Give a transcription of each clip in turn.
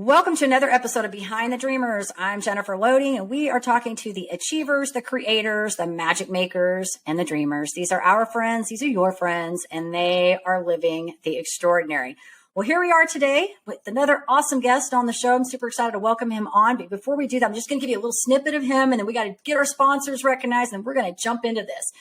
Welcome to another episode of Behind the Dreamers. I'm Jennifer Loading, and we are talking to the achievers, the creators, the magic makers, and the dreamers. These are our friends. These are your friends, and they are living the extraordinary. Well, here we are today with another awesome guest on the show. I'm super excited to welcome him on. But before we do that, I'm just going to give you a little snippet of him, and then we got to get our sponsors recognized, and we're going to jump into this.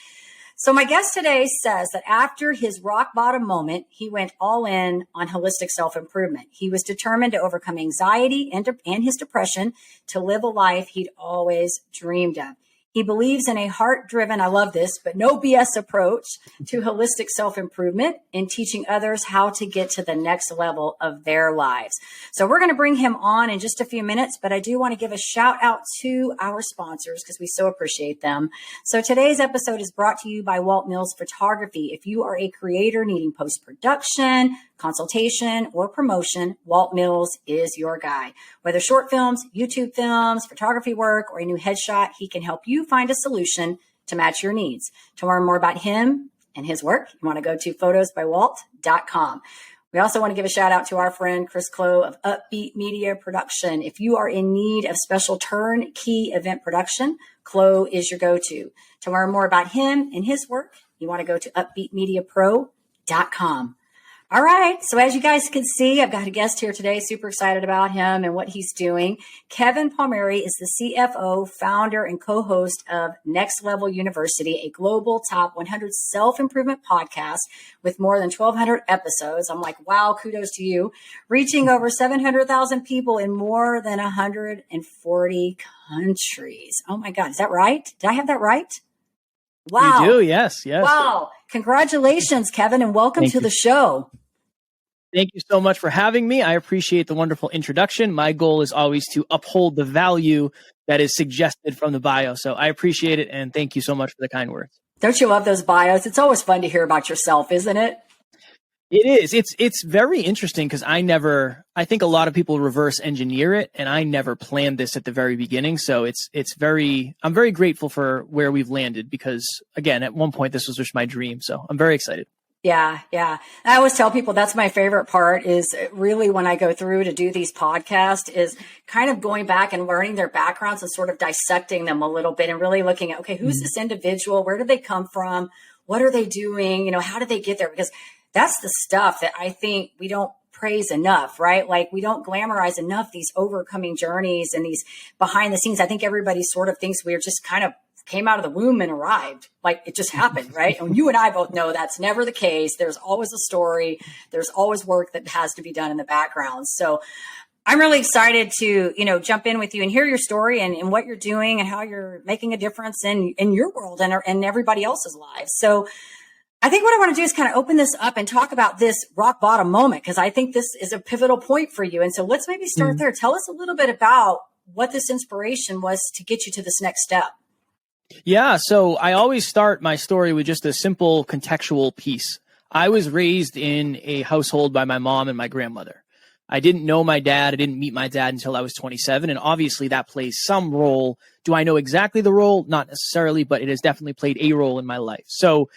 So my guest today says that after his rock bottom moment, he went all in on holistic self-improvement. He was determined to overcome anxiety and his depression to live a life he'd always dreamed of. He believes in a heart-driven, I love this, but no BS approach to holistic self-improvement in teaching others how to get to the next level of their lives. So we're going to bring him on in just a few minutes, but I do want to give a shout out to our sponsors because we so appreciate them. So today's episode is brought to you by Walt Mills Photography. If you are a creator needing post-production, consultation, or promotion, Walt Mills is your guy. Whether short films, YouTube films, photography work, or a new headshot, he can help you find a solution to match your needs. To learn more about him and his work, you want to go to photosbywalt.com. We also want to give a shout out to our friend Chris Clow of Upbeat Media Production. If you are in need of special turnkey event production, Clow is your go-to. To learn more about him and his work, you want to go to upbeatmediapro.com. All right. So as you guys can see, I've got a guest here today, super excited about him and what he's doing. Kevin Palmieri is the CFO, founder, and co-host of Next Level University, a global top 100 self-improvement podcast with more than 1,200 episodes. I'm like, wow, kudos to you. Reaching over 700,000 people in more than 140 countries. Oh my God. Is that right? Did I have that right? Wow. You do, yes. Wow. Congratulations, Kevin, and welcome to the show. Thank you so much for having me. I appreciate the wonderful introduction. My goal is always to uphold the value that is suggested from the bio. So I appreciate it, and thank you so much for the kind words. Don't you love those bios? It's always fun to hear about yourself, isn't it? It is. It's very interesting because I think a lot of people reverse engineer it, and I never planned this at the very beginning. So I'm very grateful for where we've landed because, again, at one point this was just my dream. So I'm very excited. Yeah. I always tell people that's my favorite part is really when I go through to do these podcasts is kind of going back and learning their backgrounds and sort of dissecting them a little bit and really looking at, okay, who's this individual? Where did they come from? What are they doing? How did they get there? Because that's the stuff that I think we don't praise enough, right? Like we don't glamorize enough these overcoming journeys and these behind the scenes. I think everybody sort of thinks we're just kind of came out of the womb and arrived. Like it just happened, right? And you and I both know that's never the case. There's always a story. There's always work that has to be done in the background. So I'm really excited to, jump in with you and hear your story and what you're doing and how you're making a difference in your world and everybody else's lives. So I think what I want to do is kind of open this up and talk about this rock bottom moment, because I think this is a pivotal point for you. And so let's maybe start there. Tell us a little bit about what this inspiration was to get you to this next step. Yeah. So I always start my story with just a simple contextual piece. I was raised in a household by my mom and my grandmother. I didn't know my dad. I didn't meet my dad until I was 27. And obviously that plays some role. Do I know exactly the role? Not necessarily, but it has definitely played a role in my life. So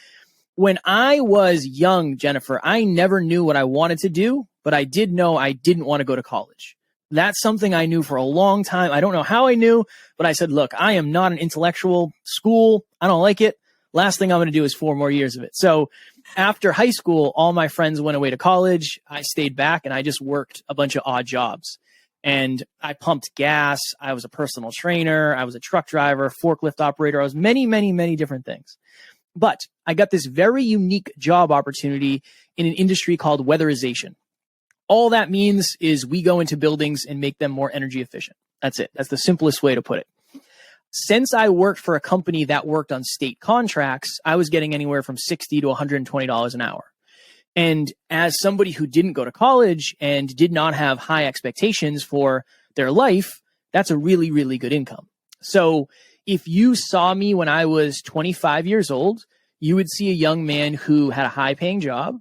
when I was young, Jennifer, I never knew what I wanted to do, but I did know I didn't want to go to college. That's something I knew for a long time. I don't know how I knew, but I said, look, I am not an intellectual. School, I don't like it. Last thing I'm going to do is 4 more years of it. So after high school, all my friends went away to college. I stayed back and I just worked a bunch of odd jobs. And I pumped gas. I was a personal trainer. I was a truck driver, forklift operator. I was many, many, many different things. But I got this very unique job opportunity in an industry called weatherization. All that means is we go into buildings and make them more energy efficient. That's it. That's the simplest way to put it. Since I worked for a company that worked on state contracts, I was getting anywhere from $60 to $120 an hour. And as somebody who didn't go to college and did not have high expectations for their life, that's a really, really good income. So if you saw me when I was 25 years old, you would see a young man who had a high paying job.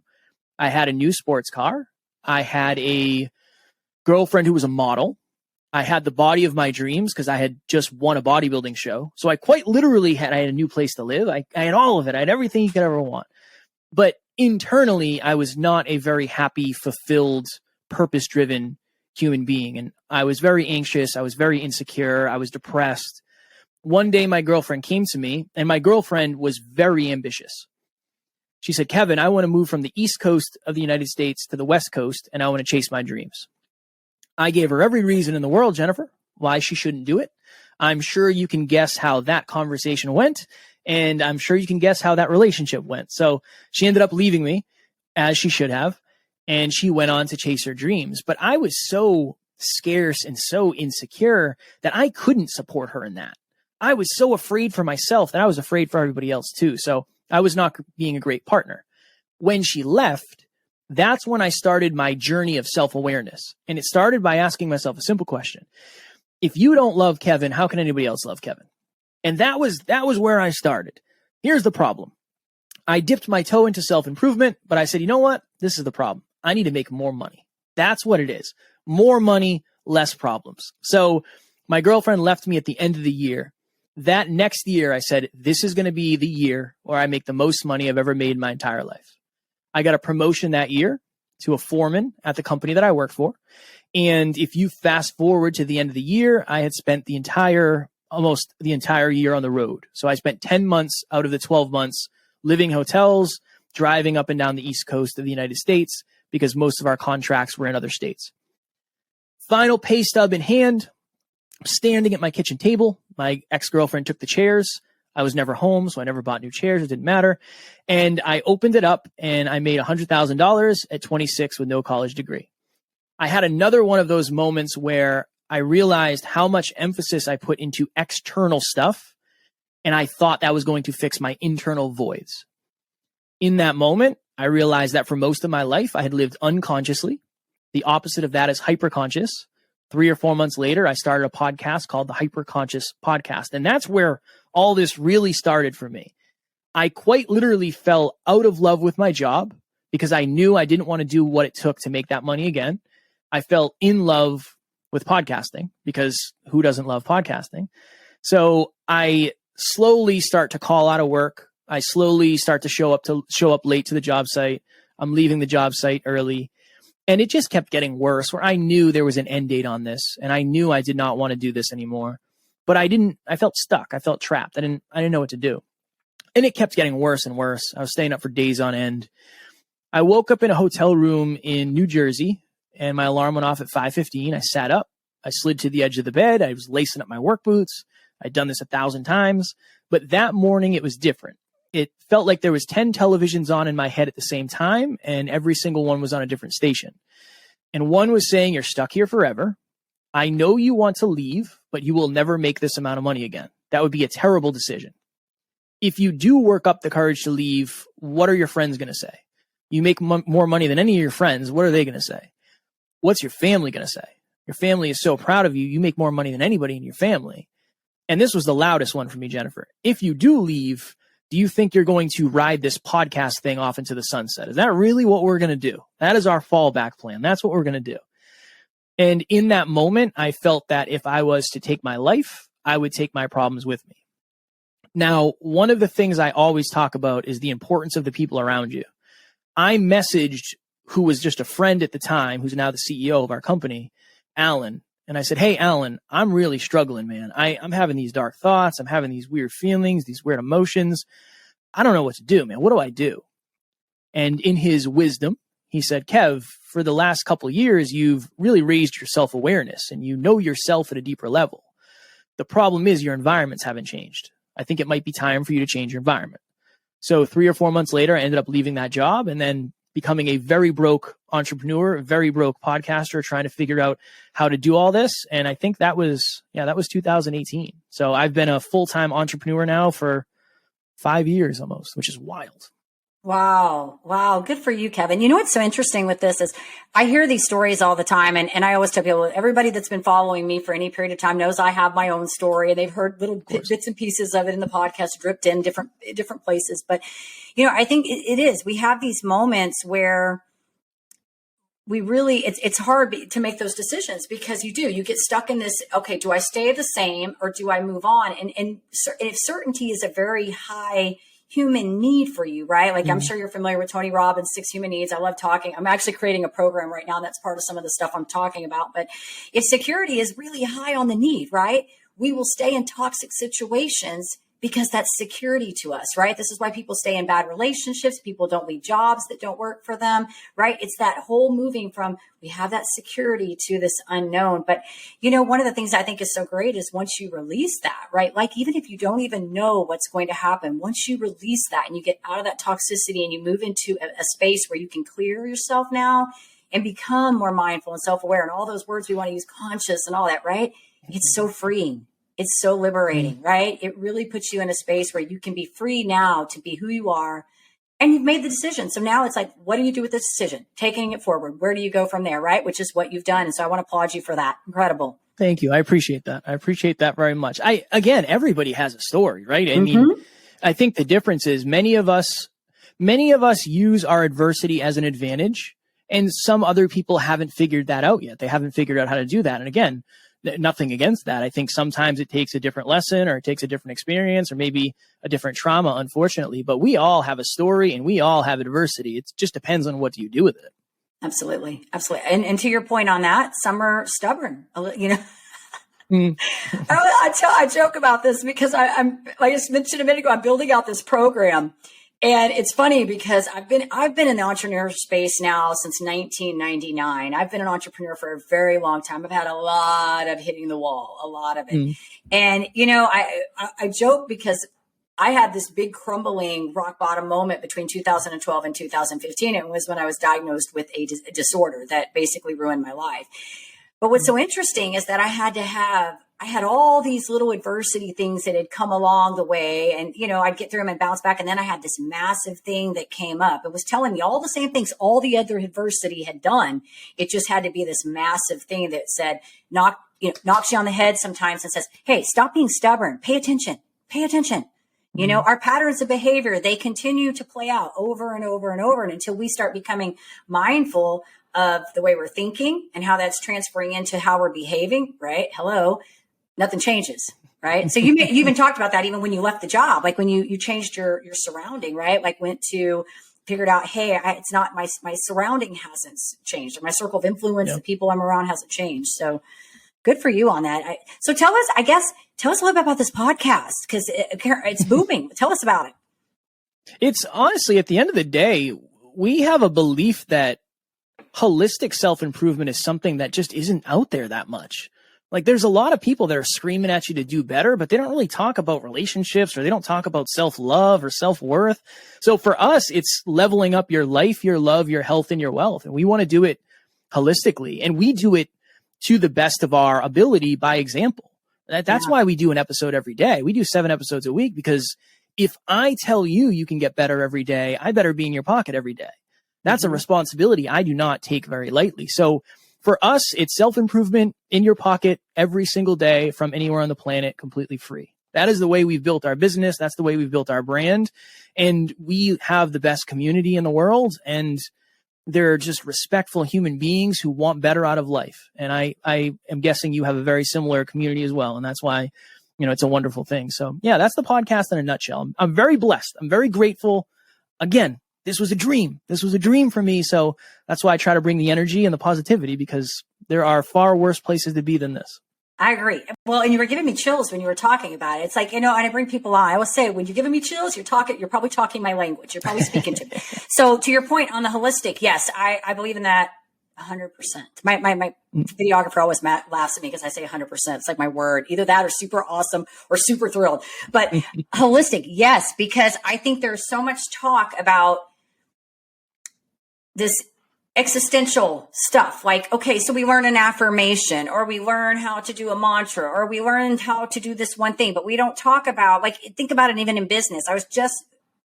I had a new sports car. I had a girlfriend who was a model. I had the body of my dreams because I had just won a bodybuilding show. So I quite literally had a new place to live. I had all of it. I had everything you could ever want. But internally, I was not a very happy, fulfilled, purpose-driven human being. And I was very anxious. I was very insecure. I was depressed. One day, my girlfriend came to me, and my girlfriend was very ambitious. She said, Kevin, I want to move from the East Coast of the United States to the West Coast, and I want to chase my dreams. I gave her every reason in the world, Jennifer, why she shouldn't do it. I'm sure you can guess how that conversation went, and I'm sure you can guess how that relationship went. So she ended up leaving me, as she should have, and she went on to chase her dreams. But I was so scarce and so insecure that I couldn't support her in that. I was so afraid for myself that I was afraid for everybody else too. So I was not being a great partner. When she left, that's when I started my journey of self-awareness. And it started by asking myself a simple question. If you don't love Kevin, how can anybody else love Kevin? And that was where I started. Here's the problem. I dipped my toe into self-improvement, but I said, you know what? This is the problem. I need to make more money. That's what it is. More money, less problems. So my girlfriend left me at the end of the year. That next year, I said, this is going to be the year where I make the most money I've ever made in my entire life. I got a promotion that year to a foreman at the company that I work for. And if you fast forward to the end of the year, I had spent almost the entire year on the road. So I spent 10 months out of the 12 months living in hotels, driving up and down the East Coast of the United States because most of our contracts were in other states. Final pay stub in hand, standing at my kitchen table. My ex-girlfriend took the chairs. I was never home, so I never bought new chairs. It didn't matter. And I opened it up and I made $100,000 at 26 with no college degree. I had another one of those moments where I realized how much emphasis I put into external stuff, and I thought that was going to fix my internal voids. In that moment, I realized that for most of my life, I had lived unconsciously. The opposite of that is hyperconscious. 3 or 4 months later, I started a podcast called the Hyperconscious Podcast. And that's where all this really started for me. I quite literally fell out of love with my job because I knew I didn't want to do what it took to make that money again. I fell in love with podcasting because who doesn't love podcasting? So I slowly start to call out of work. I slowly start to show up late to the job site. I'm leaving the job site early. And it just kept getting worse where I knew there was an end date on this and I knew I did not want to do this anymore. But I felt stuck. I felt trapped. I didn't know what to do. And it kept getting worse and worse. I was staying up for days on end. I woke up in a hotel room in New Jersey and my alarm went off at 5:15. I sat up. I slid to the edge of the bed. I was lacing up my work boots. I'd done this 1,000 times. But that morning it was different. It felt like there was 10 televisions on in my head at the same time, and every single one was on a different station. And one was saying, you're stuck here forever. I know you want to leave, but you will never make this amount of money again. That would be a terrible decision. If you do work up the courage to leave, what are your friends going to say? You make more money than any of your friends. What are they going to say? What's your family going to say? Your family is so proud of you. You make more money than anybody in your family. And this was the loudest one for me, Jennifer. If you do leave, do you think you're going to ride this podcast thing off into the sunset? Is that really what we're going to do? That is our fallback plan. That's what we're going to do. And in that moment, I felt that if I was to take my life, I would take my problems with me. Now, one of the things I always talk about is the importance of the people around you. I messaged who was just a friend at the time, who's now the CEO of our company, Alan. And I said, hey, Alan, I'm really struggling, man. I'm having these dark thoughts. I'm having these weird feelings, these weird emotions. I don't know what to do, man. What do I do? And in his wisdom, he said, Kev, for the last couple of years, you've really raised your self-awareness and you know yourself at a deeper level. The problem is your environments haven't changed. I think it might be time for you to change your environment. So 3 or 4 months later, I ended up leaving that job and then becoming a very broke entrepreneur, a very broke podcaster, trying to figure out how to do all this. And I think that was 2018. So I've been a full-time entrepreneur now for 5 years almost, which is wild. Wow. Wow. Good for you, Kevin. You know what's so interesting with this is I hear these stories all the time. And I always tell people, everybody that's been following me for any period of time knows I have my own story and they've heard little bits and pieces of it in the podcast dripped in different places. But, you know, I think it is. We have these moments where we really, it's hard to make those decisions because you get stuck in this, okay, do I stay the same or do I move on? And if certainty is a very high human need for you, right? Like I'm Mhm. sure you're familiar with Tony Robbins' 6 Human Needs. I love talking. I'm actually creating a program right now that's part of some of the stuff I'm talking about. But if security is really high on the need, right? We will stay in toxic situations because that's security to us, right? This is why people stay in bad relationships. People don't leave jobs that don't work for them, right? It's that whole moving from we have that security to this unknown. But, one of the things I think is so great is once you release that, right? Like even if you don't even know what's going to happen, once you release that and you get out of that toxicity and you move into a space where you can clear yourself now and become more mindful and self-aware and all those words we want to use, conscious and all that, right? It's so freeing. It's so liberating, right? It really puts you in a space where you can be free now to be who you are. And you've made the decision. So now it's like, what do you do with this decision? Taking it forward. Where do you go from there, right? Which is what you've done. And so I want to applaud you for that. Incredible. Thank you. I appreciate that. I appreciate that very much. Again, everybody has a story, right? I mean, I think the difference is many of us use our adversity as an advantage, and some other people haven't figured that out yet. They haven't figured out how to do that. And again, nothing against that. I think sometimes it takes a different lesson or it takes a different experience or maybe a different trauma, unfortunately, but we all have a story and we all have adversity. It just depends on what do you do with it. Absolutely. Absolutely. And to your point on that, some are stubborn, I joke about this because I'm, like I just mentioned a minute ago, I'm building out this program. And it's funny because I've been in the entrepreneur space now since 1999. I've been an entrepreneur for a very long time. I've had a lot of hitting the wall, a lot of it. And, I joke because I had this big crumbling rock bottom moment between 2012 and 2015. It was when I was diagnosed with a disorder that basically ruined my life. But what's so interesting is that I had all these little adversity things that had come along the way, and, I'd get through them and bounce back. And then I had this massive thing that came up. It was telling me all the same things all the other adversity had done. It just had to be this massive thing that said, knocks you on the head sometimes and says, hey, stop being stubborn. Pay attention. Pay attention. Our patterns of behavior, they continue to play out over and over and over. And until we start becoming mindful of the way we're thinking and how that's transferring into how we're behaving, right? Hello, nothing changes, right? So you even talked about that even when you left the job, like when you changed your surrounding, right? Like figured out, hey, it's not my surrounding hasn't changed, or my circle of influence, the people I'm around hasn't changed. So good for you on that. So tell us a little bit about this podcast because it's booming. Tell us about it. It's honestly, at the end of the day, we have a belief that holistic self-improvement is something that just isn't out there that much. Like there's a lot of people that are screaming at you to do better, but they don't really talk about relationships or they don't talk about self-love or self-worth. So for us, it's leveling up your life, your love, your health, and your wealth. And we want to do it holistically, and we do it to the best of our ability by example. That's why we do an episode every day. We do 7 episodes a week because if I tell you you can get better every day, I better be in your pocket every day. That's a responsibility I do not take very lightly. So for us, it's self-improvement in your pocket every single day from anywhere on the planet, completely free. That is the way we've built our business. That's the way we've built our brand. And we have the best community in the world. And they're just respectful human beings who want better out of life. And I am guessing you have a very similar community as well. And that's why, it's a wonderful thing. So yeah, that's the podcast in a nutshell. I'm very blessed. I'm very grateful. Again, this was a dream. This was a dream for me. So that's why I try to bring the energy and the positivity, because there are far worse places to be than this. I agree. Well, and you were giving me chills when you were talking about it. It's like, and I bring people on. I always say, when you're giving me chills, you're probably talking my language. You're probably speaking to me. So to your point on the holistic, yes, I believe in that 100%. My videographer always laughs at me because I say 100%. It's like my word, either that or super awesome or super thrilled. But holistic, yes, because I think there's so much talk about this existential stuff. Like, okay, so we learn an affirmation, or we learn how to do a mantra, or we learned how to do this one thing, but we don't talk about, like, think about it even in business. I was just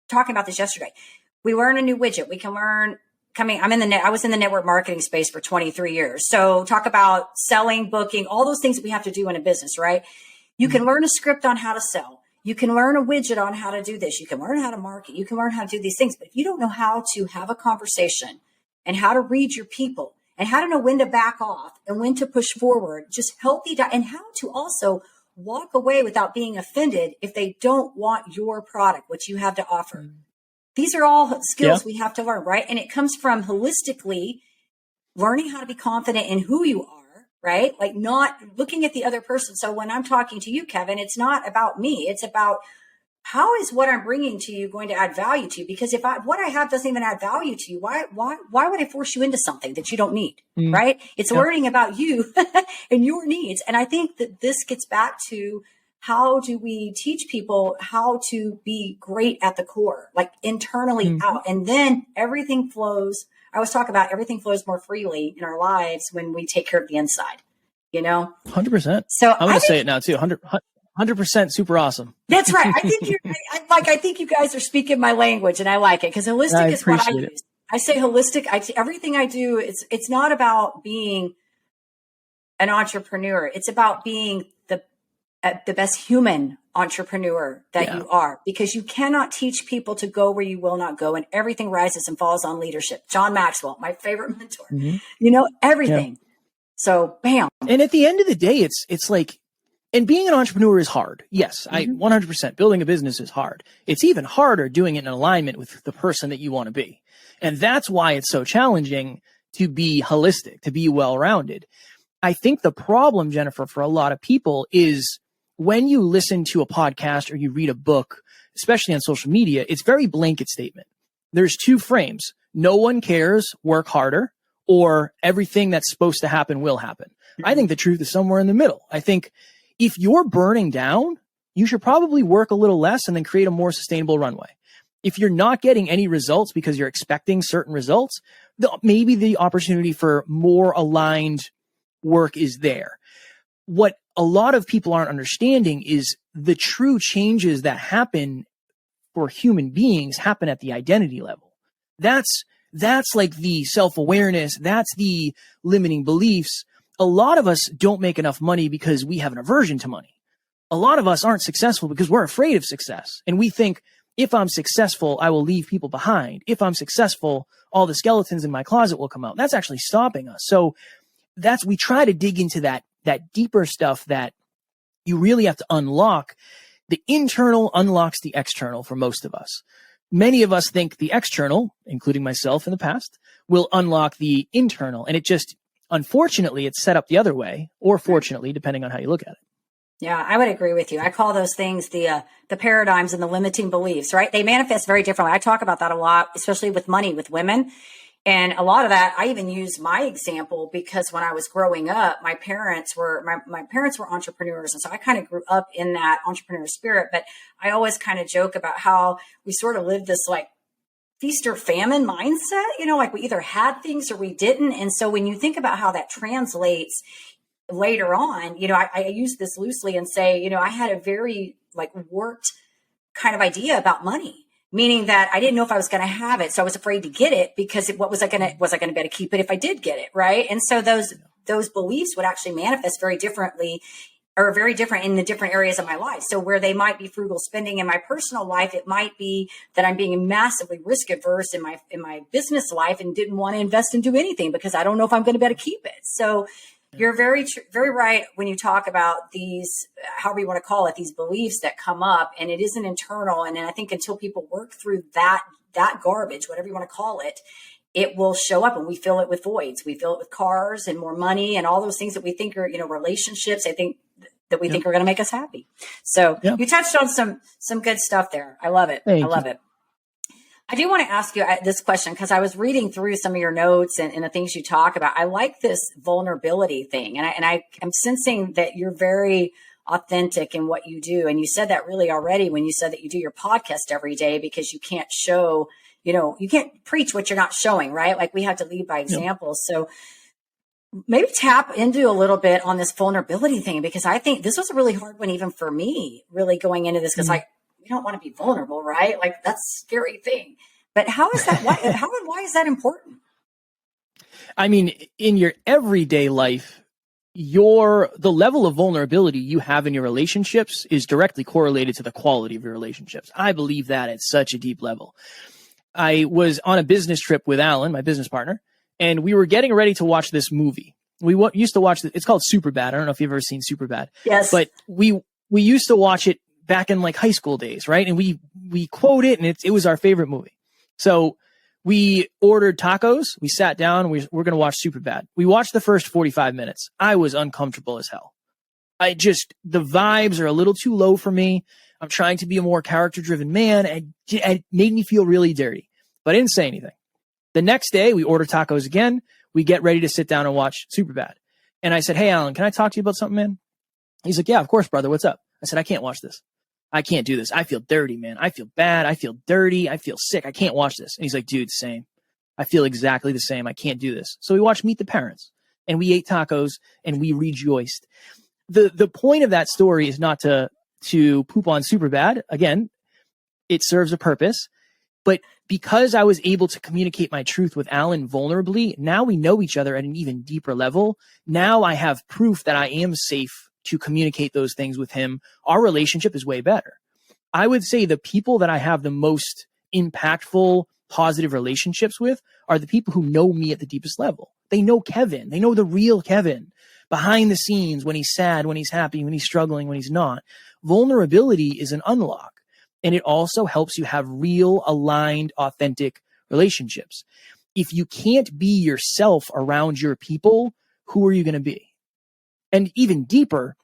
talking about this yesterday. We learn a new widget. We can learn I was in the network marketing space for 23 years. So talk about selling, booking, all those things that we have to do in a business, right? You can learn a script on how to sell. You can learn a widget on how to do this. You can learn how to market. You can learn how to do these things. But if you don't know how to have a conversation and how to read your people and how to know when to back off and when to push forward, just healthy, and how to also walk away without being offended if they don't want your product, what you have to offer. These are all skills we have to learn, right? And it comes from holistically learning how to be confident in who you are, right? Like not looking at the other person. So when I'm talking to you, Kevin, it's not about me. It's about how is what I'm bringing to you going to add value to you? Because if what I have doesn't even add value to you, why would I force you into something that you don't need, right? It's learning about you and your needs. And I think that this gets back to how do we teach people how to be great at the core, like internally out, and then everything flows. I always talk about everything flows more freely in our lives when we take care of the inside, 100%. So I'm going to say it now too. 100% super awesome. That's right. I think I think you guys are speaking my language, and I like it because holistic is what I use. I say holistic. Everything I do, it's not about being an entrepreneur. It's about being the best human entrepreneur that you are, because you cannot teach people to go where you will not go, and everything rises and falls on leadership. John Maxwell, my favorite mentor, everything. Yeah. So bam. And at the end of the day, it's like, and being an entrepreneur is hard. Yes, 100%. Building a business is hard. It's even harder doing it in alignment with the person that you want to be. And that's why it's so challenging to be holistic, to be well-rounded. I think the problem, Jennifer, for a lot of people is when you listen to a podcast or you read a book, especially on social media, it's very blanket statement. There's two frames. No one cares, work harder, or everything that's supposed to happen will happen. I think the truth is somewhere in the middle. I think if you're burning down, you should probably work a little less and then create a more sustainable runway. If you're not getting any results because you're expecting certain results, maybe the opportunity for more aligned work is there. What a lot of people aren't understanding is the true changes that happen for human beings happen at the identity level. That's like the self-awareness. That's the limiting beliefs. A lot of us don't make enough money because we have an aversion to money. A lot of us aren't successful because we're afraid of success. And we think, if I'm successful, I will leave people behind. If I'm successful, all the skeletons in my closet will come out. That's actually stopping us. So we try to dig into that deeper stuff that you really have to unlock. The internal unlocks the external for most of us. Many of us think the external, including myself in the past, will unlock the internal. And unfortunately, it's set up the other way, or fortunately, depending on how you look at it. Yeah, I would agree with you. I call those things the paradigms and the limiting beliefs, right? They manifest very differently. I talk about that a lot, especially with money, with women. And a lot of that, I even use my example because when I was growing up, my parents were entrepreneurs. And so I kind of grew up in that entrepreneur spirit. But I always kind of joke about how we sort of lived this like feast or famine mindset, like we either had things or we didn't. And so when you think about how that translates later on, I use this loosely and say, I had a very warped kind of idea about money, meaning that I didn't know if I was going to have it. So I was afraid to get it because was I going to be able to keep it if I did get it? Right. And so those beliefs would actually manifest very differently, or very different in the different areas of my life. So where they might be frugal spending in my personal life, it might be that I'm being massively risk averse in my business life and didn't want to invest and do anything because I don't know if I'm going to be able to keep it. So you're very right when you talk about these, however you want to call it, these beliefs that come up, and it isn't internal. And I think until people work through that garbage, whatever you want to call it, it will show up, and we fill it with voids. We fill it with cars and more money and all those things that we think are, relationships. I think that we think are going to make us happy. So you touched on some good stuff there. I love it. I love it. I do want to ask you this question because I was reading through some of your notes and the things you talk about. I like this vulnerability thing. And I'm sensing that you're very authentic in what you do. And you said that really already when you said that you do your podcast every day because you can't show, you can't preach what you're not showing, right? Like we have to lead by example. So maybe tap into a little bit on this vulnerability thing, because I think this was a really hard one, even for me, really going into this, because we don't want to be vulnerable, right? Like that's a scary thing. But how is that? Why is that important? I mean, in your everyday life, the level of vulnerability you have in your relationships is directly correlated to the quality of your relationships. I believe that at such a deep level. I was on a business trip with Alan, my business partner, and we were getting ready to watch this movie. We used to watch it. It's called Superbad. I don't know if you've ever seen Superbad. Yes. But we we used to watch it back in like high school days, right? And we quote it, and it was our favorite movie. So we ordered tacos. We sat down. We're going to watch Superbad. We watched the first 45 minutes. I was uncomfortable as hell. The vibes are a little too low for me. I'm trying to be a more character-driven man, and it made me feel really dirty. But I didn't say anything. The next day, we order tacos again. We get ready to sit down and watch Superbad. And I said, hey, Alan, can I talk to you about something, man? He's like, yeah, of course, brother. What's up? I said, I can't watch this. I can't do this. I feel dirty, man. I feel bad. I feel dirty. I feel sick. I can't watch this. And he's like, dude, same. I feel exactly the same. I can't do this. So we watched Meet the Parents, and we ate tacos, and we rejoiced. The point of that story is not to poop on Superbad. Again, it serves a purpose. But because I was able to communicate my truth with Alan vulnerably, now we know each other at an even deeper level. Now I have proof that I am safe to communicate those things with him. Our relationship is way better. I would say the people that I have the most impactful, positive relationships with are the people who know me at the deepest level. They know Kevin. They know the real Kevin behind the scenes, when he's sad, when he's happy, when he's struggling, when he's not. Vulnerability is an unlock. And it also helps you have real, aligned, authentic relationships. If you can't be yourself around your people, who are you going to be? And even deeper,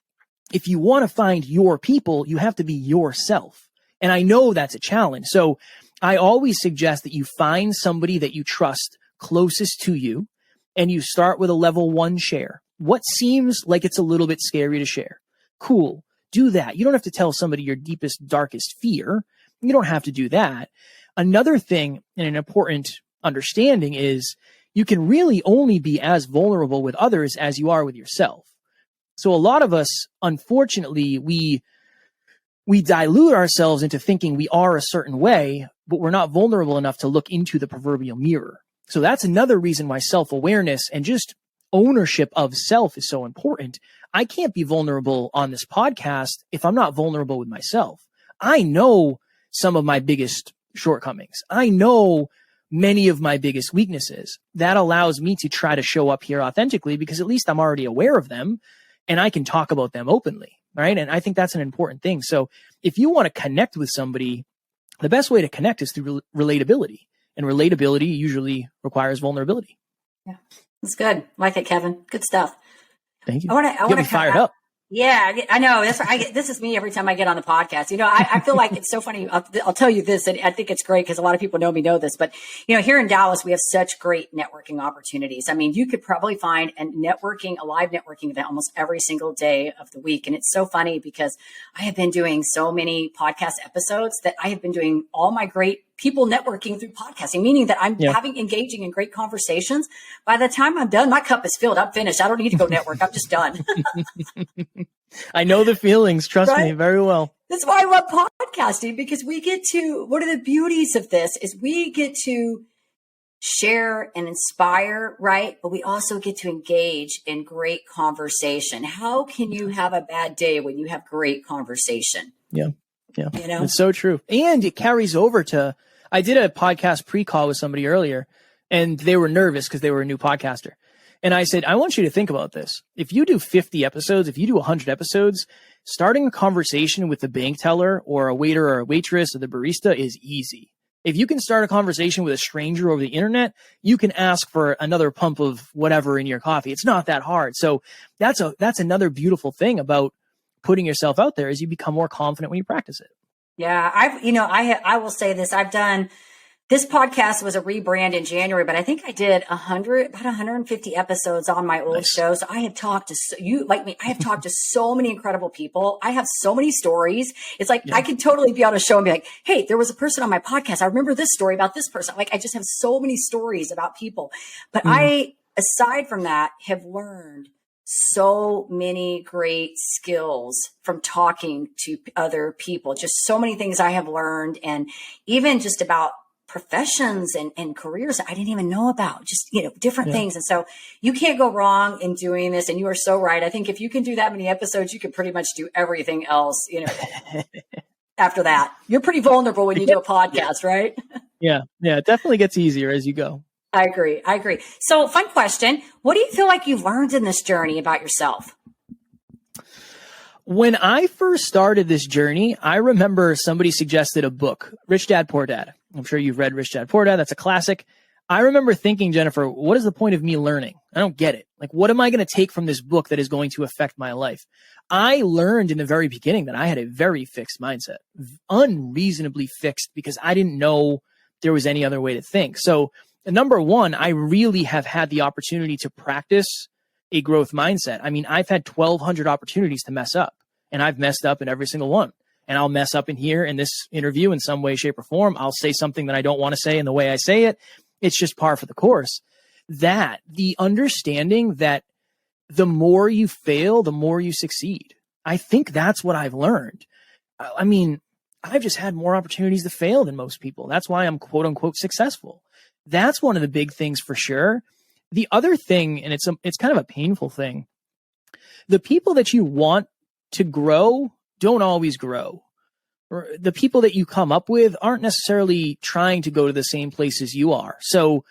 if you want to find your people, you have to be yourself. And I know that's a challenge. So I always suggest that you find somebody that you trust closest to you, and you start with a level 1 share. What seems like it's a little bit scary to share? Cool. Do that. You don't have to tell somebody your deepest, darkest fear. You don't have to do that. Another thing and an important understanding is you can really only be as vulnerable with others as you are with yourself. So a lot of us, unfortunately, we dilute ourselves into thinking we are a certain way, but we're not vulnerable enough to look into the proverbial mirror. So that's another reason why self-awareness and just ownership of self is so important. I can't be vulnerable on this podcast if I'm not vulnerable with myself. I know some of my biggest shortcomings. I know many of my biggest weaknesses. That allows me to try to show up here authentically because at least I'm already aware of them and I can talk about them openly, right? And I think that's an important thing. So if you want to connect with somebody, the best way to connect is through relatability. And relatability usually requires vulnerability. Yeah, that's good. Like it, Kevin. Good stuff. Thank you. I want to be fired up. Yeah, I know. This is me every time I get on the podcast. You know, I feel like it's so funny. I'll tell you this, and I think it's great because a lot of people know this. But, you know, here in Dallas, we have such great networking opportunities. I mean, you could probably find a live networking event almost every single day of the week. And it's so funny because I have been doing so many podcast episodes that I have been doing all my great people networking through podcasting, meaning that I'm having engaging in great conversations. By the time I'm done, my cup is filled. I'm finished. I don't need to go network. I'm just done. I know the feelings. Trust me very well. That's why I love podcasting, because we get to, one of the beauties of this is we get to share and inspire, right? But we also get to engage in great conversation. How can you have a bad day when you have great conversation? Yeah. Yeah. You know? It's so true. And it carries over to, I did a podcast pre-call with somebody earlier and they were nervous because they were a new podcaster. And I said, I want you to think about this. If you do 50 episodes, if you do 100 episodes, starting a conversation with the bank teller or a waiter or a waitress or the barista is easy. If you can start a conversation with a stranger over the internet, you can ask for another pump of whatever in your coffee. It's not that hard. So that's another beautiful thing about putting yourself out there is you become more confident when you practice it. Yeah. I will say this. This podcast was a rebrand in January, but I think I did about 150 episodes on my old show. So I have talked to I have talked to so many incredible people. I have so many stories. It's like, I could totally be on a show and be like, hey, there was a person on my podcast. I remember this story about this person. Like, I just have so many stories about people, but I, aside from that, have learned so many great skills from talking to other people, just so many things I have learned, and even just about professions and careers that I didn't even know about, just, different things. And so you can't go wrong in doing this. And you are so right. I think if you can do that many episodes, you can pretty much do everything else, after that. You're pretty vulnerable when you do a podcast, right? Yeah. It definitely gets easier as you go. I agree. So, fun question. What do you feel like you've learned in this journey about yourself? When I first started this journey, I remember somebody suggested a book, Rich Dad, Poor Dad. I'm sure you've read Rich Dad, Poor Dad. That's a classic. I remember thinking, Jennifer, what is the point of me learning? I don't get it. Like, what am I going to take from this book that is going to affect my life? I learned in the very beginning that I had a very fixed mindset, unreasonably fixed, because I didn't know there was any other way to think. So, number one, I really have had the opportunity to practice a growth mindset. I mean, I've had 1,200 opportunities to mess up, and I've messed up in every single one. And I'll mess up in here in this interview in some way, shape, or form. I'll say something that I don't want to say in the way I say it. It's just par for the course. That the understanding that the more you fail, the more you succeed. I think that's what I've learned. I mean, I've just had more opportunities to fail than most people. That's why I'm quote unquote successful. That's one of the big things for sure. The other thing, and it's kind of a painful thing, the people that you want to grow don't always grow. The people that you come up with aren't necessarily trying to go to the same place as you are. So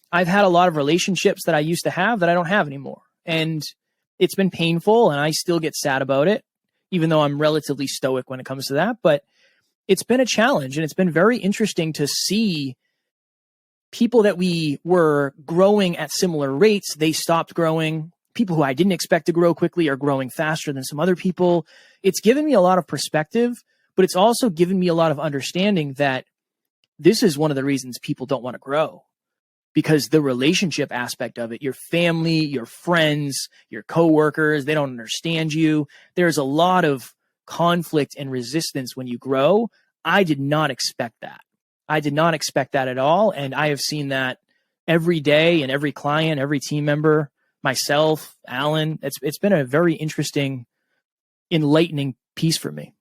I've had a lot of relationships that I used to have that I don't have anymore. And it's been painful, and I still get sad about it, even though I'm relatively stoic when it comes to that. But it's been a challenge, and it's been very interesting to see people that we were growing at similar rates. They stopped growing. People who I didn't expect to grow quickly are growing faster than some other people. It's given me a lot of perspective, but it's also given me a lot of understanding that this is one of the reasons people don't want to grow, because the relationship aspect of it, your family, your friends, your coworkers, they don't understand you. There's a lot of conflict and resistance when you grow. I did not expect that. I did not expect that at all. And I have seen that every day in every client, every team member, myself, Alan. It's been a very interesting, enlightening piece for me.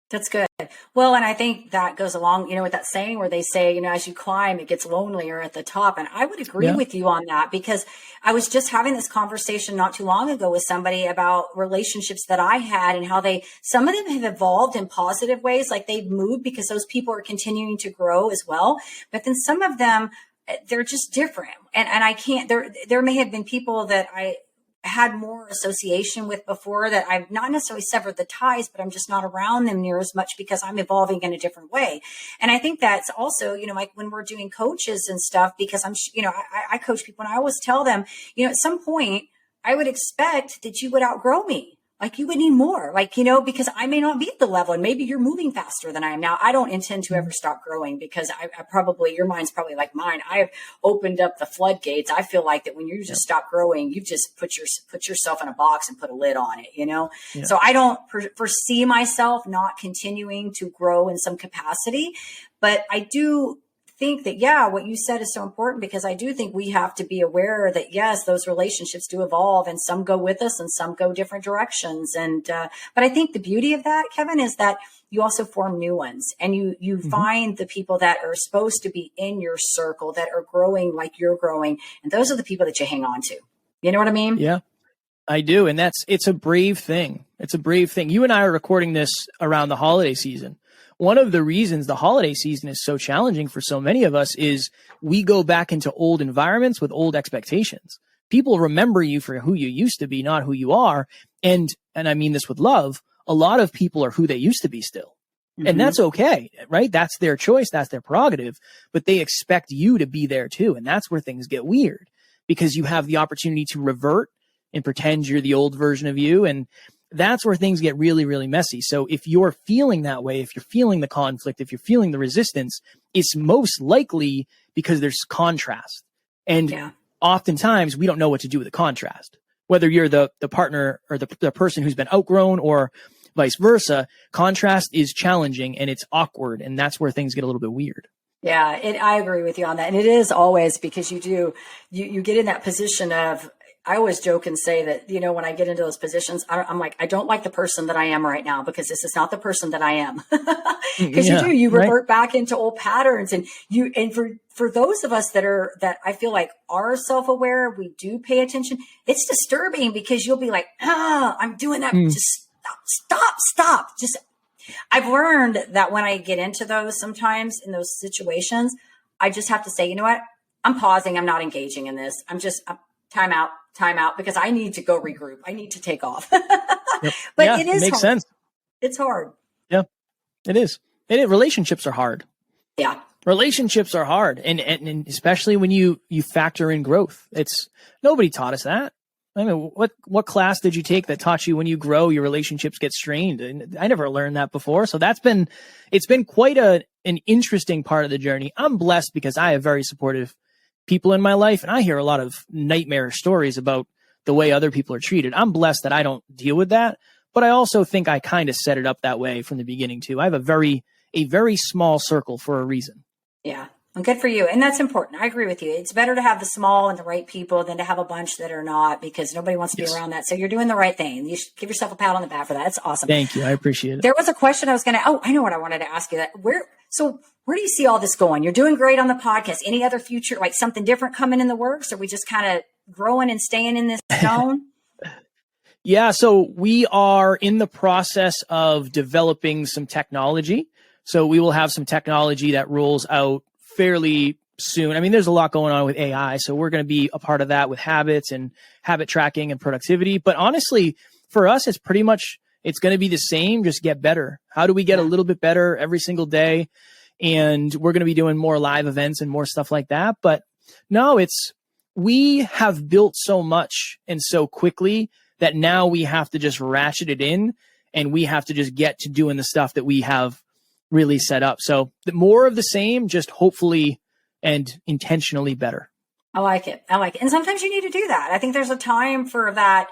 That's good. Well, and I think that goes along, with that saying where they say, as you climb, it gets lonelier at the top. And I would agree with you on that, because I was just having this conversation not too long ago with somebody about relationships that I had and how some of them have evolved in positive ways. Like they've moved because those people are continuing to grow as well. But then some of them, they're just different. And I can't, there may have been people that I had more association with before that I've not necessarily severed the ties, but I'm just not around them near as much because I'm evolving in a different way. And I think that's also, like when we're doing coaches and stuff, because I coach people and I always tell them, at some point I would expect that you would outgrow me. Like you would need more, because I may not be at the level and maybe you're moving faster than I am. Now, I don't intend to ever stop growing because I probably, your mind's probably like mine. I've opened up the floodgates. I feel like that when you just stop growing, you've just put yourself in a box and put a lid on it, Yeah. So I don't foresee myself not continuing to grow in some capacity, but I do think that, what you said is so important, because I do think we have to be aware that, yes, those relationships do evolve and some go with us and some go different directions. And, but I think the beauty of that, Kevin, is that you also form new ones and you find the people that are supposed to be in your circle that are growing like you're growing. And those are the people that you hang on to. You know what I mean? Yeah, I do. And it's a brave thing. It's a brave thing. You and I are recording this around the holiday season. One of the reasons the holiday season is so challenging for so many of us is we go back into old environments with old expectations. People remember you for who you used to be, not who you are. And I mean this with love, a lot of people are who they used to be still. And that's okay, right? That's their choice. That's their prerogative. But they expect you to be there too. And that's where things get weird, because you have the opportunity to revert and pretend you're the old version of you. And that's where things get really, really messy. So if you're feeling that way, if you're feeling the conflict, if you're feeling the resistance, it's most likely because there's contrast. And oftentimes we don't know what to do with the contrast. Whether you're the partner or the person who's been outgrown or vice versa, contrast is challenging and it's awkward. And that's where things get a little bit weird. Yeah, I agree with you on that. And it is always because you get in that position of, I always joke and say that, when I get into those positions, I'm like, I don't like the person that I am right now, because this is not the person that I am. Because you revert back into old patterns, and for those of us that I feel like are self-aware, we do pay attention. It's disturbing because you'll be like, I'm doing that. Just stop. I've learned that when I get into those, sometimes in those situations, I just have to say, you know what? I'm pausing. I'm not engaging in this. time out, because I need to go regroup. I need to take off. Yep. But Yeah, it is makes hard. sense. It's hard. Yeah, it is. Relationships are hard. Yeah. Relationships are hard. And especially when you factor in growth. Nobody taught us that. I mean, what class did you take that taught you when you grow, your relationships get strained? And I never learned that before. So it's been quite an interesting part of the journey. I'm blessed because I have very supportive people in my life, and I hear a lot of nightmare stories about the way other people are treated. I'm blessed that I don't deal with that, but I also think I kind of set it up that way from the beginning too. I have a very small circle for a reason. Yeah. Well, good for you. And that's important. I agree with you. It's better to have the small and the right people than to have a bunch that are not, because nobody wants to be around that. So you're doing the right thing. You should give yourself a pat on the back for that. That's awesome. Thank you. I appreciate it. There was a question I was going to, I know what I wanted to ask you. Where do you see all this going? You're doing great on the podcast. Any other future, like something different coming in the works? Or are we just kind of growing and staying in this zone? Yeah. So we are in the process of developing some technology. So we will have some technology that rolls out fairly soon. I mean, there's a lot going on with AI. So we're going to be a part of that with habits and habit tracking and productivity. But honestly, for us, it's going to be the same, just get better. How do we get a little bit better every single day? And we're going to be doing more live events and more stuff like that. But no, we have built so much and so quickly that now we have to just ratchet it in, and we have to just get to doing the stuff that we have really set up. So more of the same, just hopefully and intentionally better. I like it. And sometimes you need to do that. I think there's a time for that.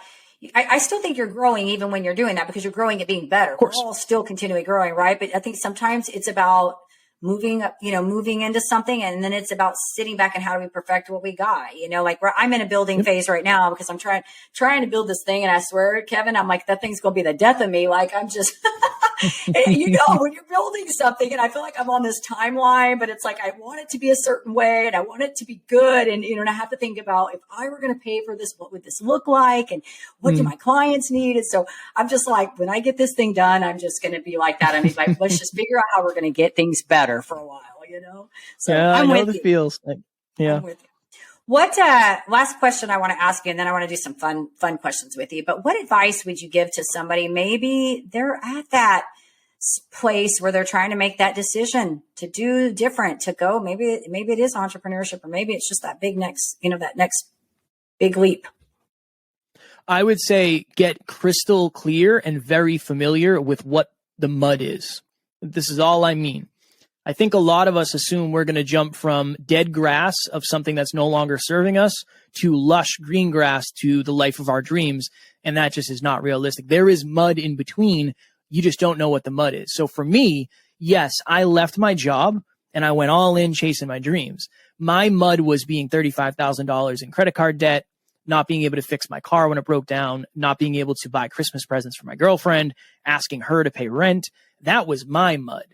I still think you're growing even when you're doing that, because you're growing at being better. Of course. We're all still continually growing, right? But I think sometimes it's about moving into something, and then it's about sitting back and how do we perfect what we got? Like I'm in a building phase right now because I'm trying to build this thing, and I swear, Kevin, I'm like, that thing's going to be the death of me. Like I'm just, when you're building something, and I feel like I'm on this timeline, but it's like, I want it to be a certain way and I want it to be good. And, and I have to think about, if I were going to pay for this, what would this look like? And what do my clients need? And so I'm just like, when I get this thing done, I'm just going to be like that. I mean, like, let's just figure out how we're going to get things better for a while, So yeah, I'm I know with the you. feels. Yeah. I'm with you. What last question I want to ask you, and then I want to do some fun questions with you. But what advice would you give to somebody? Maybe they're at that place where they're trying to make that decision to do different, to go. Maybe it is entrepreneurship, or maybe it's just that big next big leap. I would say get crystal clear and very familiar with what the mud is. This is all I mean. I think a lot of us assume we're going to jump from dead grass of something that's no longer serving us to lush green grass to the life of our dreams. And that just is not realistic. There is mud in between. You just don't know what the mud is. So for me, yes, I left my job and I went all in chasing my dreams. My mud was being $35,000 in credit card debt, not being able to fix my car when it broke down, not being able to buy Christmas presents for my girlfriend, asking her to pay rent. That was my mud.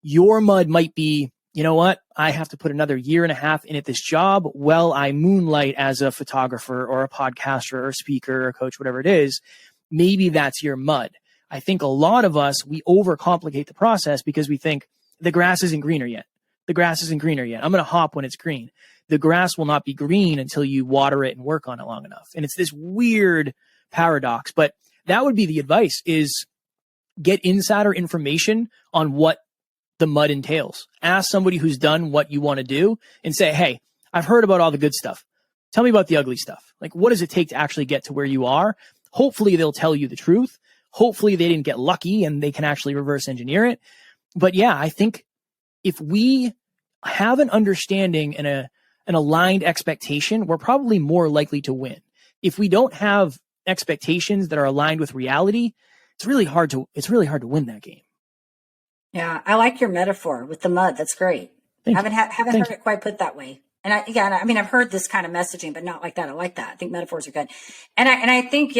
Your mud might be, you know what? I have to put another year and a half in at this job. Well, I moonlight as a photographer or a podcaster or a speaker or a coach, whatever it is. Maybe that's your mud. I think a lot of us, we overcomplicate the process because we think the grass isn't greener yet. The grass isn't greener yet. I'm going to hop when it's green. The grass will not be green until you water it and work on it long enough. And it's this weird paradox, but that would be the advice, is get insider information on what the mud entails. Ask somebody who's done what you want to do and say, hey, I've heard about all the good stuff. Tell me about the ugly stuff. Like, what does it take to actually get to where you are? Hopefully they'll tell you the truth. Hopefully they didn't get lucky and they can actually reverse engineer it. But yeah, I think if we have an understanding and an aligned expectation, we're probably more likely to win. If we don't have expectations that are aligned with reality, it's really hard to win that game. Yeah, I like your metaphor with the mud. That's great. Haven't heard it quite put that way. And I've heard this kind of messaging, but not like that. I like that. I think metaphors are good. And I think,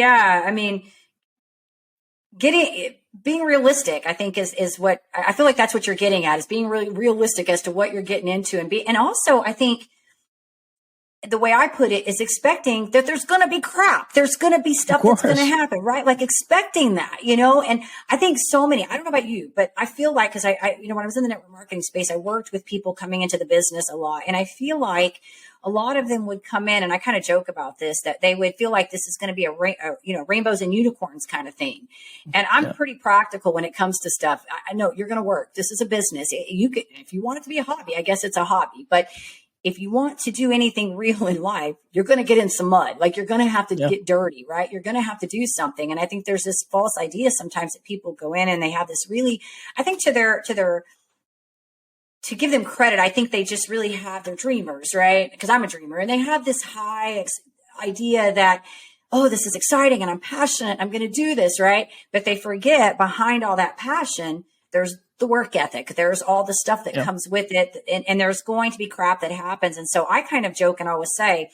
being realistic, I think is what I feel like that's what you're getting at, is being really realistic as to what you're getting into, and also I think the way I put it is expecting that there's going to be crap. There's going to be stuff that's going to happen, right? Like expecting that, and I think so many, I don't know about you, but I feel like, cause I when I was in the network marketing space, I worked with people coming into the business a lot. And I feel like a lot of them would come in, and I kind of joke about this, that they would feel like this is going to be a rainbows and unicorns kind of thing. And I'm pretty practical when it comes to stuff. I know you're going to work. This is a business. If you want it to be a hobby, I guess it's a hobby, but if you want to do anything real in life, you're going to get in some mud. Like you're going to have to get dirty, right? You're going to have to do something. And I think there's this false idea sometimes that people go in and they have this really, I think to give them credit, I think they just really have their dreamers, right? Because I'm a dreamer, and they have this high idea that, oh, this is exciting and I'm passionate. I'm going to do this, right? But they forget behind all that passion, there's the work ethic. There's all the stuff that comes with it. And there's going to be crap that happens. And so I kind of joke and always say,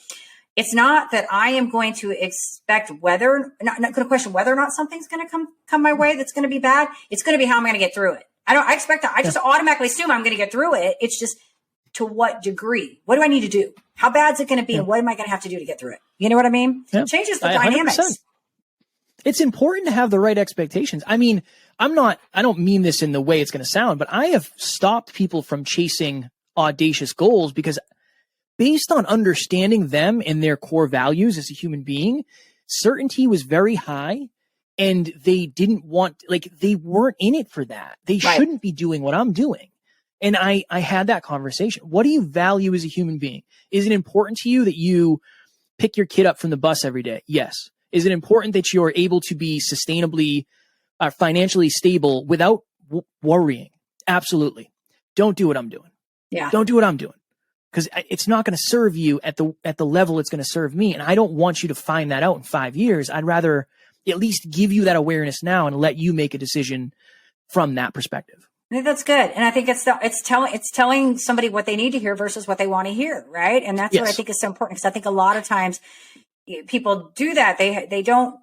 it's not that I am going to expect not going to question whether or not something's going to come my way that's going to be bad. It's going to be how I'm going to get through it. I expect that. I just automatically assume I'm going to get through it. It's just to what degree? What do I need to do? How bad is it going to be? And what am I going to have to do to get through it? You know what I mean? It changes the dynamics. 100%. It's important to have the right expectations. I mean, I don't mean this in the way it's going to sound, but I have stopped people from chasing audacious goals because based on understanding them and their core values as a human being, certainty was very high, and they didn't they weren't in it for that. They shouldn't be doing what I'm doing. And I had that conversation. What do you value as a human being? Is it important to you that you pick your kid up from the bus every day? Yes. Is it important that you're able to be sustainably, financially stable without worrying? Absolutely. Don't do what I'm doing. Yeah. Don't do what I'm doing, because it's not going to serve you at the level it's going to serve me. And I don't want you to find that out in 5 years. I'd rather at least give you that awareness now and let you make a decision from that perspective. I think that's good. And I think it's telling somebody what they need to hear versus what they want to hear. Right. And that's what I think is so important, because I think a lot of times people do that. They don't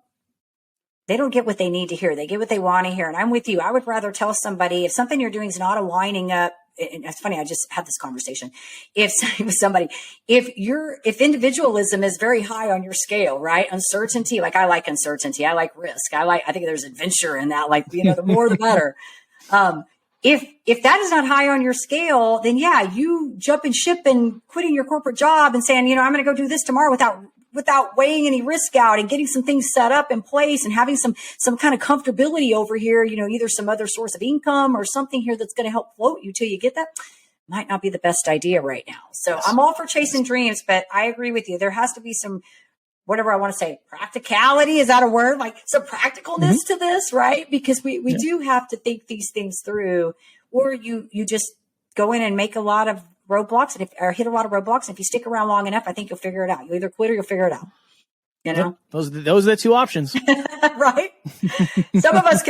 get what they need to hear. They get what they want to hear. And I'm with you. I would rather tell somebody if something you're doing is not aligning up. And it's funny, I just had this conversation. If individualism is very high on your scale, right? Uncertainty, like I like uncertainty. I like risk. I think there's adventure in that. Like, the more the better. If that is not high on your scale, then you jumping ship and quitting your corporate job and saying, I'm going to go do this tomorrow without weighing any risk out and getting some things set up in place and having some kind of comfortability over here, either some other source of income or something here that's going to help float you till you get that, might not be the best idea right now. So I'm all for chasing dreams, but I agree with you. There has to be some, whatever I want to say, practicality. Is that a word? Like some practicalness to this, right? Because we do have to think these things through, or you just go in and make a lot of roadblocks or hit a lot of roadblocks. And if you stick around long enough, I think you'll figure it out. You'll either quit or you'll figure it out. Those are the two options. Right. Some of us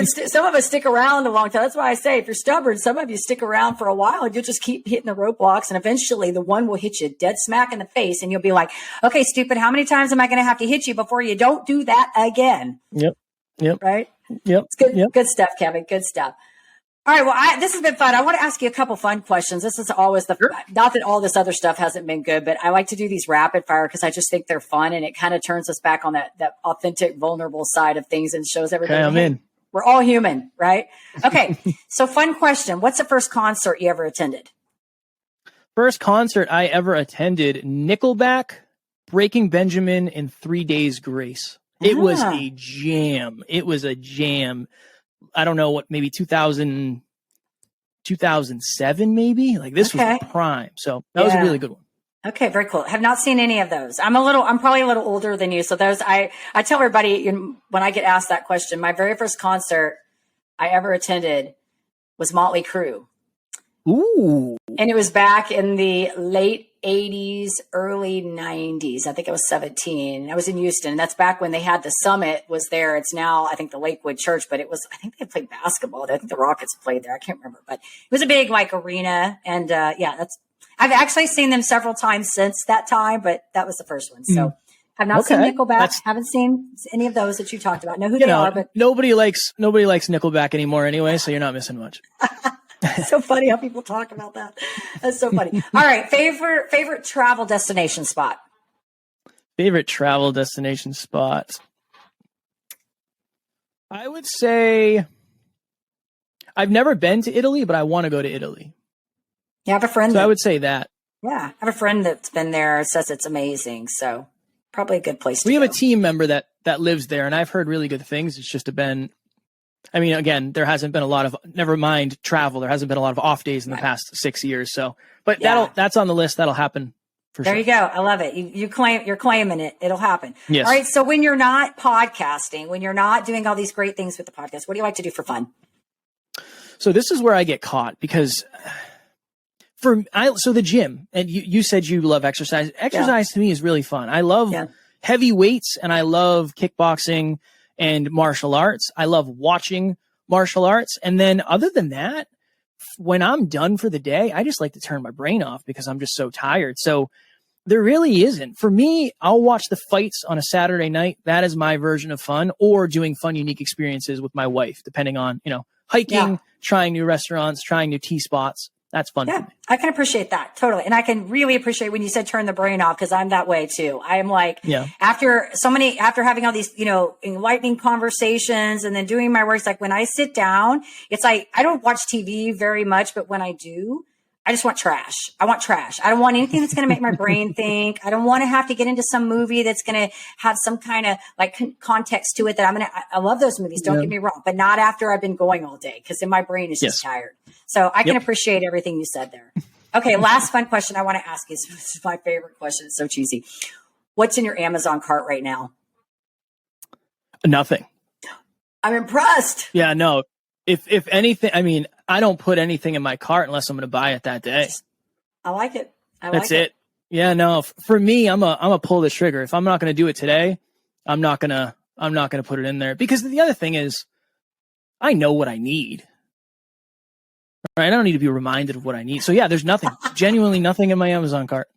stick around a long time. That's why I say, if you're stubborn, some of you stick around for a while and you'll just keep hitting the roadblocks. And eventually the one will hit you dead smack in the face. And you'll be like, okay, stupid, how many times am I going to have to hit you before you don't do that again? Yep. Right. Yep. It's good. Yep. Good stuff, Kevin. Good stuff. All right. Well, this has been fun. I want to ask you a couple fun questions. This is always not that all this other stuff hasn't been good, but I like to do these rapid fire because I just think they're fun, and it kind of turns us back on that authentic, vulnerable side of things and shows everybody. Okay, I'm in. We're all human, right? Okay. So fun question. What's the first concert you ever attended? First concert I ever attended, Nickelback, Breaking Benjamin, and 3 Days Grace. It was a jam. I don't know what, maybe 2007, maybe. Like this was prime. So that was a really good one. Okay, very cool. Have not seen any of those. I'm probably a little older than you. So those, I tell everybody when I get asked that question, my very first concert I ever attended was Motley Crue. Ooh. And it was back in the late 80s, early 90s. I think I was 17. I was in Houston. That's back when they had the Summit was there. It's now, I think, the Lakewood Church, but I think they played basketball there. I think the Rockets played there. I can't remember, but it was a big arena. And I've actually seen them several times since that time, but that was the first one. So I've not seen Nickelback. Haven't seen any of those that you talked about. Know who they are, but nobody likes Nickelback anymore anyway. So you're not missing much. So funny how people talk about that. That's so funny. All right. Favorite travel destination spot? Favorite travel destination spot? I would say I've never been to Italy, but I want to go to Italy. Yeah, I have a friend. So I would say that. Yeah, I have a friend that's been there, says it's amazing. So probably a good place to go. We have a team member that lives there, and I've heard really good things. It's just been, I mean, again, there hasn't been a lot of, never mind travel, there hasn't been a lot of off days in the past 6 years. So, but that's on the list. That'll happen for sure. There you go. I love it. You're claiming it. It'll happen. Yes. All right. So when you're not podcasting, when you're not doing all these great things with the podcast, what do you like to do for fun? So this is where I get caught because so the gym, and you said you love exercise. Exercise to me is really fun. I love heavy weights, and I love kickboxing and martial arts. I love watching martial arts. And then other than that, when I'm done for the day, I just like to turn my brain off because I'm just so tired. So there really isn't. For me, I'll watch the fights on a Saturday night. That is my version of fun, or doing fun, unique experiences with my wife, depending on, hiking, trying new restaurants, trying new tea spots. That's fun. Yeah, I can appreciate that. Totally. And I can really appreciate when you said turn the brain off, because I'm that way too. I am like, after having all these, enlightening conversations and then doing my work, it's like when I sit down, it's like, I don't watch TV very much, but when I do, I just want trash. I want trash. I don't want anything that's going to make my brain think. I don't want to have to get into some movie that's going to have some kind of context to it that I love those movies. Don't get me wrong, but not after I've been going all day, because then my brain is just tired. So I can appreciate everything you said there. Okay. Last fun question I want to ask you. This is my favorite question. It's so cheesy. What's in your Amazon cart right now? Nothing. I'm impressed. Yeah, no. If anything, I mean, I don't put anything in my cart unless I'm going to buy it that day. I like it. That's it. Yeah, no. For me, I'm a pull the trigger. If I'm not going to do it today, I'm not gonna put it in there, because the other thing is, I know what I need. Right? I don't need to be reminded of what I need. So yeah, there's nothing, genuinely nothing in my Amazon cart.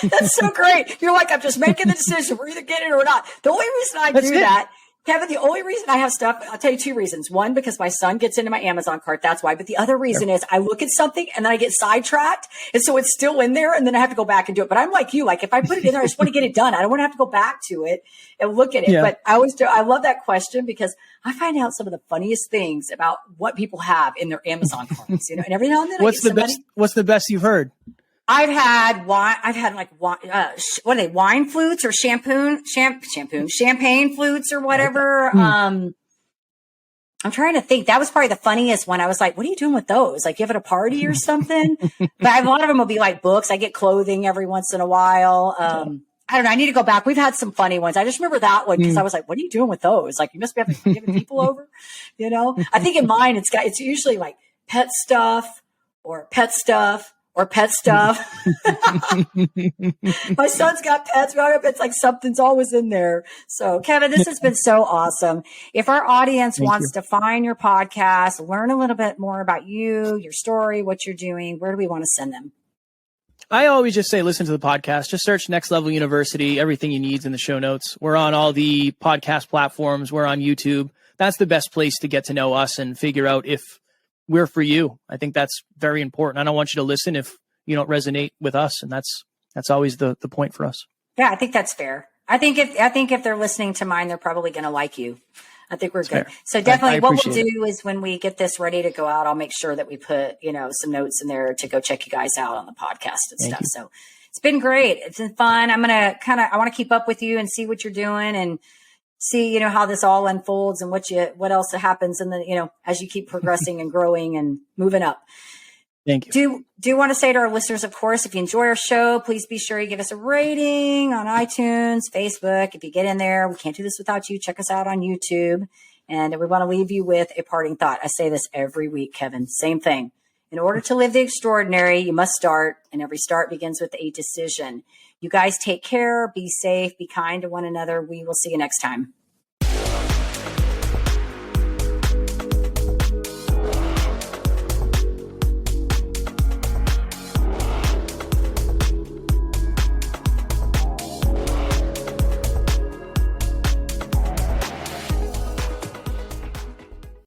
That's so great. You're like, I'm just making the decision. We're either getting it or not. The only reason I do that, Kevin, the only reason I have stuff, I'll tell you two reasons. One, because my son gets into my Amazon cart. That's why. But the other reason is I look at something and then I get sidetracked. And so it's still in there, and then I have to go back and do it. But I'm like you, like if I put it in there, I just want to get it done. I don't want to have to go back to it and look at it. Yeah. But I love that question, because I find out some of the funniest things about what people have in their Amazon carts, and every now and then what's the best you've heard? I've had wine. I've had what are they? Wine flutes or champagne flutes or whatever. I'm trying to think. That was probably the funniest one. I was like, "What are you doing with those? Like, you have at a party or something?" But a lot of them will be like books. I get clothing every once in a while. I don't know. I need to go back. We've had some funny ones. I just remember that one because I was like, "What are you doing with those? Like, you must be giving people over." I think in mine it's usually like pet stuff or pet stuff. Or pet stuff. My son's got pets. It's like something's always in there. So, Kevin, this has been so awesome. If our audience wants to find your podcast, learn a little bit more about you, your story, what you're doing, where do we want to send them? I always just say, listen to the podcast. Just search Next Level University. Everything you need is in the show notes. We're on all the podcast platforms. We're on YouTube. That's the best place to get to know us and figure out if we're for you. I think that's very important. I don't want you to listen if you don't resonate with us. And that's always the point for us. Yeah, I think that's fair. I think if they're listening to mine, they're probably going to like you. I think we're good. Fair. So definitely what we'll do is when we get this ready to go out, I'll make sure that we put, some notes in there to go check you guys out on the podcast and stuff. So it's been great. It's been fun. I want to keep up with you and see what you're doing and see, how this all unfolds and what else happens in the, as you keep progressing and growing and moving up. Thank you. Do want to say to our listeners, of course, if you enjoy our show, please be sure you give us a rating on iTunes, Facebook. If you get in there, we can't do this without you. Check us out on YouTube. And we want to leave you with a parting thought. I say this every week, Kevin. Same thing. In order to live the extraordinary, you must start, and every start begins with a decision. You guys take care, be safe, be kind to one another. We will see you next time.